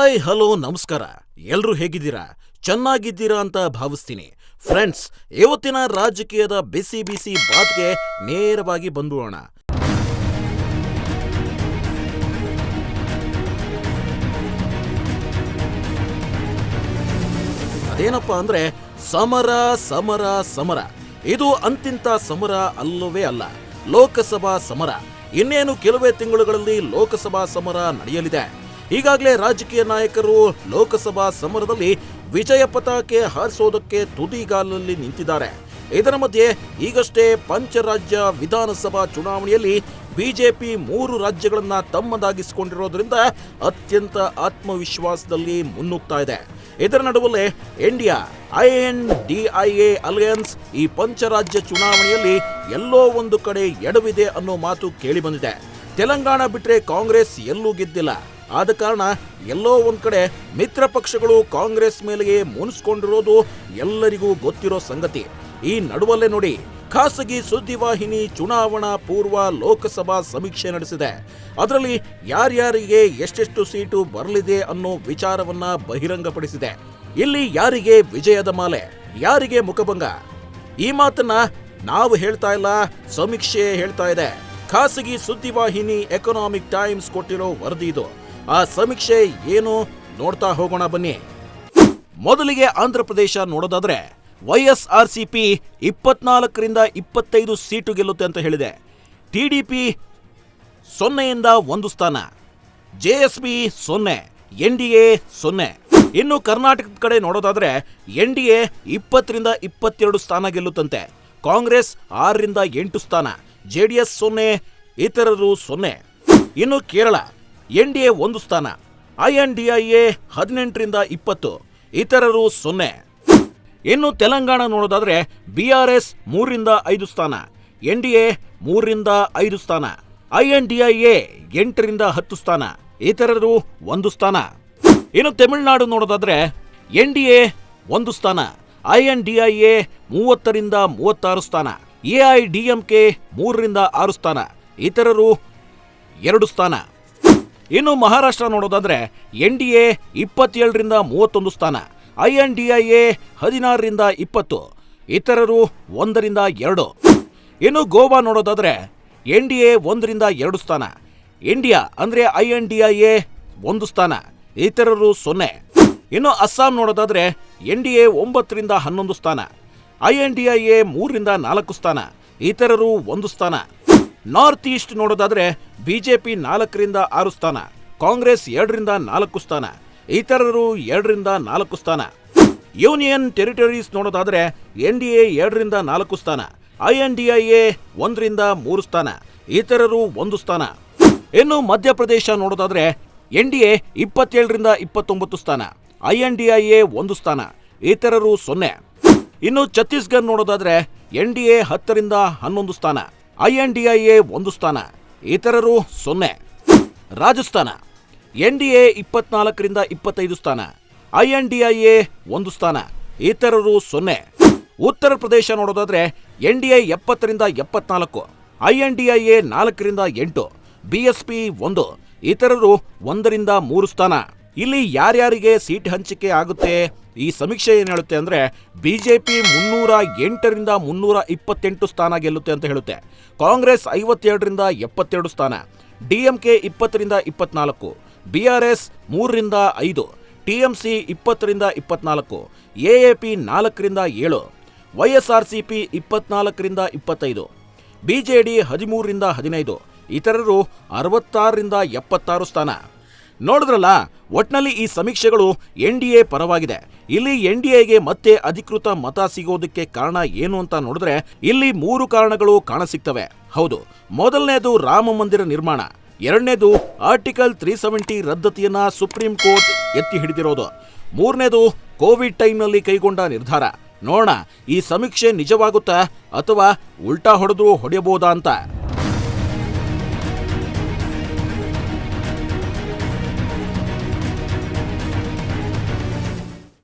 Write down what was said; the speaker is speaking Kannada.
ಹಾಯ್ ಹಲೋ ನಮಸ್ಕಾರ. ಎಲ್ರೂ ಹೇಗಿದ್ದೀರಾ? ಚೆನ್ನಾಗಿದ್ದೀರಾ ಅಂತ ಭಾವಿಸ್ತೀನಿ. ಫ್ರೆಂಡ್ಸ್, ಇವತ್ತಿನ ರಾಜಕೀಯದ ಬಿಸಿ ಬಿಸಿ ಬಾತ್ಗೆ ನೇರವಾಗಿ ಬಂದ್ಬಿಡೋಣ. ಅದೇನಪ್ಪ ಅಂದ್ರೆ ಸಮರ ಸಮರ ಸಮರ. ಇದು ಅಂತಿಂತ ಸಮರ ಅಲ್ಲವೇ ಅಲ್ಲ, ಲೋಕಸಭಾ ಸಮರ. ಇನ್ನೇನು ಕೆಲವೇ ತಿಂಗಳುಗಳಲ್ಲಿ ಲೋಕಸಭಾ ಸಮರ ನಡೆಯಲಿದೆ. ಈಗಾಗಲೇ ರಾಜಕೀಯ ನಾಯಕರು ಲೋಕಸಭಾ ಸಮರದಲ್ಲಿ ವಿಜಯ ಪತಾಕೆ ಹಾರಿಸೋದಕ್ಕೆ ತುದಿಗಾಲಲ್ಲಿ ನಿಂತಿದ್ದಾರೆ. ಇದರ ಮಧ್ಯೆ ಈಗಷ್ಟೇ ಪಂಚರಾಜ್ಯ ವಿಧಾನಸಭಾ ಚುನಾವಣೆಯಲ್ಲಿ ಬಿಜೆಪಿ 3 ರಾಜ್ಯಗಳನ್ನ ತಮ್ಮದಾಗಿಸಿಕೊಂಡಿರೋದ್ರಿಂದ ಅತ್ಯಂತ ಆತ್ಮವಿಶ್ವಾಸದಲ್ಲಿ ಮುನ್ನುಗ್ತಾ ಇದೆ. ಇದರ ನಡುವಲ್ಲೇ ಇಂಡಿಯಾ INDIA ಅಲಯನ್ಸ್ ಈ ಪಂಚರಾಜ್ಯ ಚುನಾವಣೆಯಲ್ಲಿ ಎಲ್ಲೋ ಒಂದು ಕಡೆ ಎಡವಿದೆ ಅನ್ನೋ ಮಾತು ಕೇಳಿ ಬಂದಿದೆ. ತೆಲಂಗಾಣ ಬಿಟ್ರೆ ಕಾಂಗ್ರೆಸ್ ಎಲ್ಲೂ ಗೆದ್ದಿಲ್ಲ. ಆದ ಕಾರಣ ಎಲ್ಲೋ ಒಂದ್ ಕಡೆ ಮಿತ್ರ ಪಕ್ಷಗಳು ಕಾಂಗ್ರೆಸ್ ಮೇಲೆಯೇ ಮುನಿಸ್ಕೊಂಡಿರೋದು ಎಲ್ಲರಿಗೂ ಗೊತ್ತಿರೋ ಸಂಗತಿ. ಈ ನಡುವಲ್ಲೇ ನೋಡಿ, ಖಾಸಗಿ ಸುದ್ದಿವಾಹಿನಿ ಚುನಾವಣಾ ಪೂರ್ವ ಲೋಕಸಭಾ ಸಮೀಕ್ಷೆ ನಡೆಸಿದೆ. ಅದರಲ್ಲಿ ಯಾರ್ಯಾರಿಗೆ ಎಷ್ಟೆಷ್ಟು ಸೀಟು ಬರಲಿದೆ ಅನ್ನೋ ವಿಚಾರವನ್ನ ಬಹಿರಂಗಪಡಿಸಿದೆ. ಇಲ್ಲಿ ಯಾರಿಗೆ ವಿಜಯದ ಮಾಲೆ, ಯಾರಿಗೆ ಮುಖಭಂಗ, ಈ ಮಾತನ್ನ ನಾವು ಹೇಳ್ತಾ ಇಲ್ಲ, ಸಮೀಕ್ಷೆ ಹೇಳ್ತಾ ಇದೆ. ಖಾಸಗಿ ಸುದ್ದಿವಾಹಿನಿ ಎಕನಾಮಿಕ್ ಟೈಮ್ಸ್ ಕೊಟ್ಟಿರೋ ವರದಿ ಇದು. ಆ ಸಮೀಕ್ಷೆ ಏನು ನೋಡ್ತಾ ಹೋಗೋಣ ಬನ್ನಿ. ಮೊದಲಿಗೆ ಆಂಧ್ರ ಪ್ರದೇಶ ನೋಡೋದಾದ್ರೆ YSRCP 24ರಿಂದ 25 ಸೀಟು ಗೆಲ್ಲುತ್ತೆ ಅಂತ ಹೇಳಿದೆ. TDP 0ಯಿಂದ 1 ಸ್ಥಾನ, JSP 0, NDA 0. ಇನ್ನು ಕರ್ನಾಟಕದ ಕಡೆ ನೋಡೋದಾದ್ರೆ NDA 20ರಿಂದ 22 ಸ್ಥಾನ ಗೆಲ್ಲುತ್ತಂತೆ. ಕಾಂಗ್ರೆಸ್ 6ರಿಂದ 8 ಸ್ಥಾನ, JDS 0, ಇತರರು 0. ಇನ್ನು ಕೇರಳ NDA 1 ಸ್ಥಾನ, INDIA 18ರಿಂದ 20, ಇತರರು 0. ಇನ್ನು ತೆಲಂಗಾಣ ನೋಡೋದಾದ್ರೆ BRS 3ರಿಂದ 5 ಸ್ಥಾನ, NDA 3ರಿಂದ 5 ಸ್ಥಾನ, INDIA 8ರಿಂದ 10 ಸ್ಥಾನ, ಇತರರು 1 ಸ್ಥಾನ. ಇನ್ನು ತಮಿಳುನಾಡು ನೋಡೋದಾದ್ರೆ NDA 1 ಸ್ಥಾನ, INDIA 30ರಿಂದ 36 ಸ್ಥಾನ, AIDMK 3ರಿಂದ 6 ಸ್ಥಾನ, ಇತರರು 2 ಸ್ಥಾನ. ಇನ್ನು ಮಹಾರಾಷ್ಟ್ರ ನೋಡೋದಾದ್ರೆ NDA 27ರಿಂದ 31 ಸ್ಥಾನ, INDIA 16ರಿಂದ 20, ಇತರರು 1ರಿಂದ 2. ಇನ್ನು ಗೋವಾ ನೋಡೋದಾದ್ರೆ NDA 1ರಿಂದ 2 ಸ್ಥಾನ, ಇಂಡಿಯಾ ಅಂದ್ರೆ INDIA 1 ಸ್ಥಾನ, ಇತರರು 0. ಇನ್ನು ಅಸ್ಸಾಂ ನೋಡೋದಾದ್ರೆ NDA 9ರಿಂದ 11 ಸ್ಥಾನ, INDIA 3ರಿಂದ 4 ಸ್ಥಾನ, ಇತರರು 1 ಸ್ಥಾನ. ನಾರ್ತ್ ಈಸ್ಟ್ ನೋಡೋದಾದ್ರೆ ಬಿಜೆಪಿ 4ರಿಂದ 6 ಸ್ಥಾನ, ಕಾಂಗ್ರೆಸ್ 2ರಿಂದ 4 ಸ್ಥಾನ, ಇತರರು 2ರಿಂದ 4 ಸ್ಥಾನ. ಯೂನಿಯನ್ ಟೆರಿಟರೀಸ್ ನೋಡೋದಾದ್ರೆ NDA 2ರಿಂದ 4 ಸ್ಥಾನ, INDIA 1ರಿಂದ 3 ಸ್ಥಾನ, ಇತರರು 1 ಸ್ಥಾನ. ಇನ್ನು ಮಧ್ಯಪ್ರದೇಶ ನೋಡೋದಾದ್ರೆ NDA 27ರಿಂದ 29 ಸ್ಥಾನ, INDIA 1 ಸ್ಥಾನ, ಇತರರು 0. ಇನ್ನು ಛತ್ತೀಸ್ಗಢ ನೋಡೋದಾದ್ರೆ NDA 10ರಿಂದ 11 ಸ್ಥಾನ, INDIA 1 ಸ್ಥಾನ, ಇತರರು 0. ರಾಜಸ್ಥಾನ NDA 24ರಿಂದ 25 ಸ್ಥಾನ, INDIA 1 ಸ್ಥಾನ, ಇತರರು 0. ಉತ್ತರ ಪ್ರದೇಶ ನೋಡೋದಾದ್ರೆ NDA 70ರಿಂದ 74, INDIA 4ರಿಂದ 8, BSP 1, ಇತರರು 1ರಿಂದ 3 ಸ್ಥಾನ. ಇಲ್ಲಿ ಯಾರ್ಯಾರಿಗೆ ಸೀಟ್ ಹಂಚಿಕೆ ಆಗುತ್ತೆ, ಈ ಸಮೀಕ್ಷೆ ಏನು ಹೇಳುತ್ತೆ ಅಂದ್ರೆ ಬಿಜೆಪಿ 308ರಿಂದ 328 ಸ್ಥಾನ ಗೆಲ್ಲುತ್ತೆ ಅಂತ ಹೇಳುತ್ತೆ. ಕಾಂಗ್ರೆಸ್ 52ರಿಂದ 72 ಸ್ಥಾನ, DMK 20ರಿಂದ 24, BRS 3ರಿಂದ 5, TMC 20ರಿಂದ 24, AAP 4ರಿಂದ 7, YSRCP 24ರಿಂದ 25, BJD 13ರಿಂದ 15, ಇತರರು 66ರಿಂದ 76 ಸ್ಥಾನ. ನೋಡಿದ್ರಲ್ಲ, ಒಟ್ನಲ್ಲಿ ಈ ಸಮೀಕ್ಷೆಗಳು NDA ಪರವಾಗಿದೆ. ಇಲ್ಲಿ NDAಗೆ ಮತ್ತೆ ಅಧಿಕೃತ ಮತ ಸಿಗೋದಕ್ಕೆ ಕಾರಣ ಏನು ಅಂತ ನೋಡಿದ್ರೆ ಇಲ್ಲಿ 3 ಕಾರಣಗಳು ಕಾಣಸಿಗ್ತವೆ. ಹೌದು, ಮೊದಲನೇದು ರಾಮ ಮಂದಿರ ನಿರ್ಮಾಣ, ಎರಡನೇದು ಆರ್ಟಿಕಲ್ 370 ರದ್ದತಿಯನ್ನ ಸುಪ್ರೀಂ ಕೋರ್ಟ್ ಎತ್ತಿ ಹಿಡಿದಿರೋದು, ಮೂರನೇದು ಕೋವಿಡ್ ಟೈಮ್ನಲ್ಲಿ ಕೈಗೊಂಡ ನಿರ್ಧಾರ. ನೋಡೋಣ ಈ ಸಮೀಕ್ಷೆ ನಿಜವಾಗುತ್ತಾ ಅಥವಾ ಉಲ್ಟಾ ಹೊಡೆಯಬಹುದಾ ಅಂತ.